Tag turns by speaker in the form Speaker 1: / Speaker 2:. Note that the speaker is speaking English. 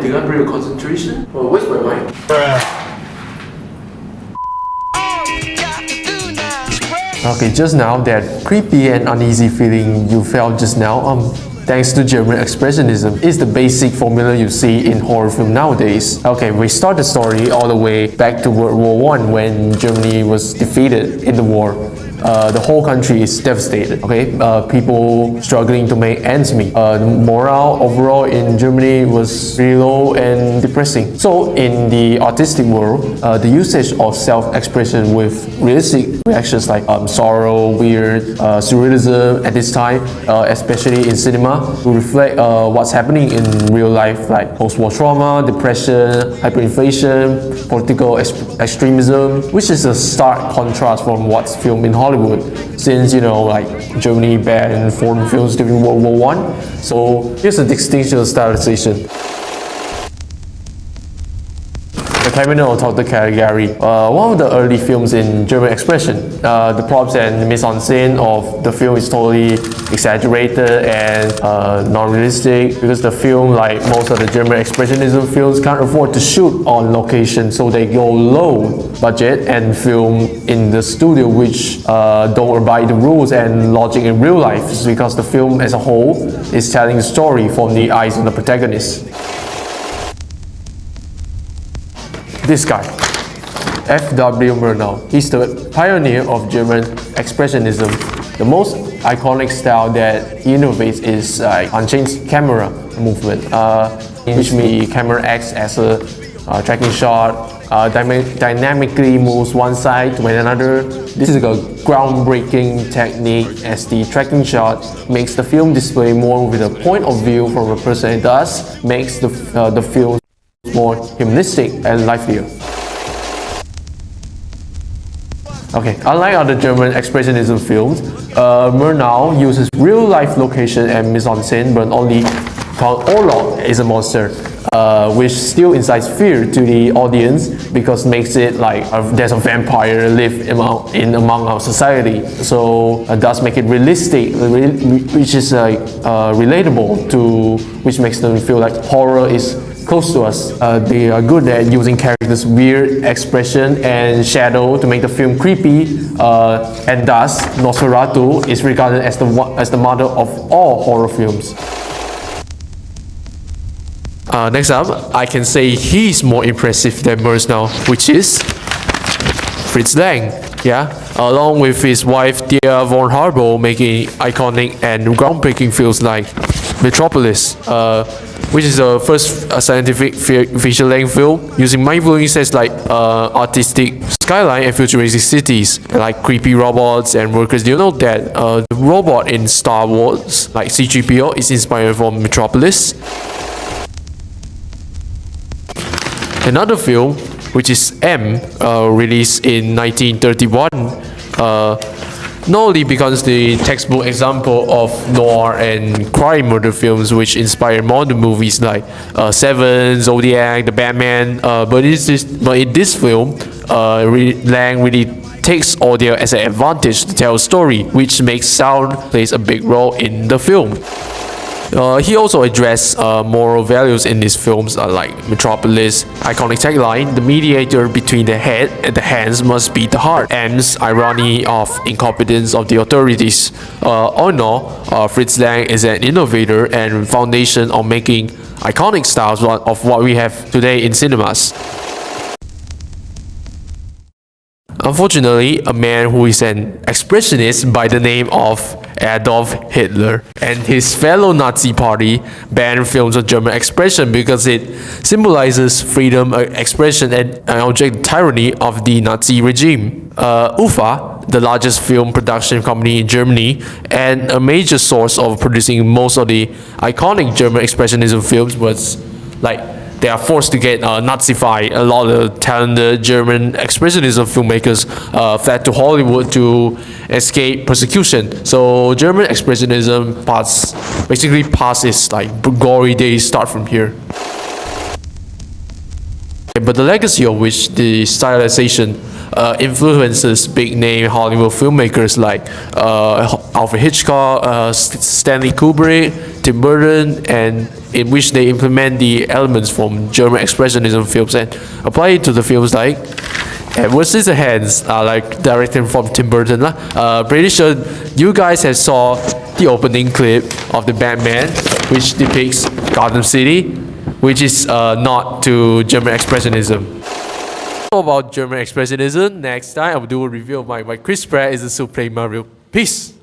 Speaker 1: can I bring a concentration? Oh, where's my mic? Okay, just now, that creepy and uneasy feeling you felt just now, thanks to German expressionism, is the basic formula you see in horror film nowadays. Okay, we start the story all the way back to World War I when Germany was defeated in the war. The whole country is devastated, okay? People struggling to make ends meet. The morale overall in Germany was really low and depressing. So in the artistic world, the usage of self-expression with realistic reactions like sorrow, weird, surrealism at this time, especially in cinema, to reflect what's happening in real life, like post-war trauma, depression, hyperinflation, political extremism, which is a stark contrast from what's filmed in Hollywood, since like Germany banned foreign films during World War I. So here's a distinction of stylization. The criminal Dr. Caligari, one of the early films in German expression. The props and mise-en-scène of the film is totally exaggerated and non-realistic, because the film, like most of the German expressionism films, can't afford to shoot on location, so they go low budget and film in the studio, which don't abide the rules and logic in real life, because the film as a whole is telling a story from the eyes of the protagonist. This guy, F.W. Murnau, he's the pioneer of German expressionism. The most iconic style that he innovates is unchanged camera movement, in which the camera acts as a tracking shot, dynamically moves one side to another. This is a groundbreaking technique, as the tracking shot makes the film display more with a point of view from a person, and thus makes the film more humanistic and livelier. Okay, unlike other German expressionism films, Murnau uses real-life location and mise-en-scène, but only called Olaf is a monster, which still incites fear to the audience, because makes it like there's a vampire live among our society. So does make it realistic, which is relatable to, which makes them feel like horror is close to us. They are good at using characters' weird expression and shadow to make the film creepy, and thus Nosferatu is regarded as the mother of all horror films. Next up, I can say he's more impressive than Murnau, which is Fritz Lang. Yeah, along with his wife Dia von Harbour, making iconic and groundbreaking films like Metropolis, which is the first scientific feature-length film using mind-blowing sets like artistic skyline and futuristic cities, like creepy robots and workers. Do you know that the robot in Star Wars, like C-3PO, is inspired from Metropolis? Another film, which is M, released in 1931, not only becomes the textbook example of noir and crime murder films which inspire modern movies like Seven, Zodiac, The Batman, but in this film, Lang really takes audio as an advantage to tell a story, which makes sound plays a big role in the film. He also addressed moral values in his films, like Metropolis' iconic tagline, "The mediator between the head and the hands must be the heart," M's irony of incompetence of the authorities. All in all, Fritz Lang is an innovator and foundation of making iconic styles of what we have today in cinemas. Unfortunately, a man who is an expressionist by the name of Adolf Hitler and his fellow Nazi party banned films of German expression because it symbolizes freedom of expression and object tyranny of the Nazi regime. UFA, the largest film production company in Germany and a major source of producing most of the iconic German expressionism films, was like they are forced to get Nazified. A lot of talented German expressionism filmmakers fled to Hollywood to escape persecution. So German expressionism basically past its like gory days start from here. But the legacy of which the stylization influences big-name Hollywood filmmakers like Alfred Hitchcock, Stanley Kubrick, Tim Burton, and in which they implement the elements from German expressionism films and apply it to the films like Edward Scissorhands, like directed from Tim Burton. Pretty sure you guys have saw the opening clip of the Batman, which depicts Gotham City, which is not to German expressionism. About German expressionism, next time I will do a review of my Chris Pratt is a Super Mario. Peace!